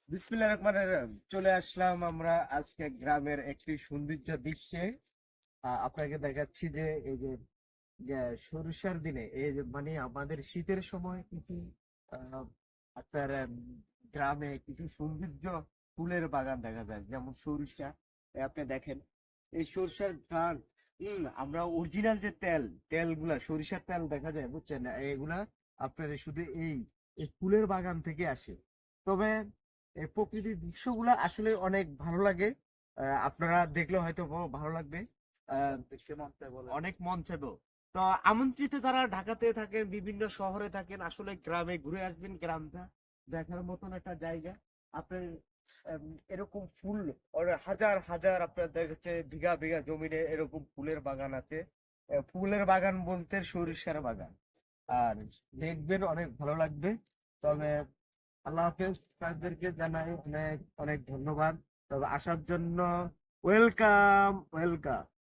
বিসমিল্লাহির রহমানির রহিম। চলে আসলাম আমরা আজকে গ্রামের একটি সৌন্দর্য দৃশ্যে। আপনাকে দেখাচ্ছি যে এই যে সরিষার দিনে এই যে মানে আমাদের শীতের সময় কিছু আহ, আপনার গ্রামে কিছু সৌন্দর্য ফুলের বাগান দেখা যায়, যেমন সরিষা। আপনি দেখেন এই সরিষার ঘ্রাণ। আমরা অরিজিনাল যে তেলগুলা সরিষার তেল দেখা যায়, বুঝছেন না, এগুলা আপনার শুধু এই ফুলের বাগান থেকে আসে। তবে এই প্রকৃতির দৃশ্যগুলো আসলে অনেক ভালো লাগে। আপনারা দেখলে হয়তো ভালো লাগবে। অনেক মন চাইবো। তো আমন্ত্রিত যারা ঢাকাতে থাকেন, বিভিন্ন শহরে থাকেন, আসলে গ্রামে ঘুরে আসবেন। গ্রামটা দেখার মতন একটা জায়গা। আপনার এরকম ফুল হাজার হাজার আপনার দেখছে বিঘা বিঘা জমিনে এরকম ফুলের বাগান আছে। ফুলের বাগান বলতে সরিষার বাগান। আর দেখবেন অনেক ভালো লাগবে। তবে আল্লাহ হাফেজ, তাদেরকে জানাই অনেক অনেক ধন্যবাদ। তবে আসার জন্য ওয়েলকাম ওয়েলকাম।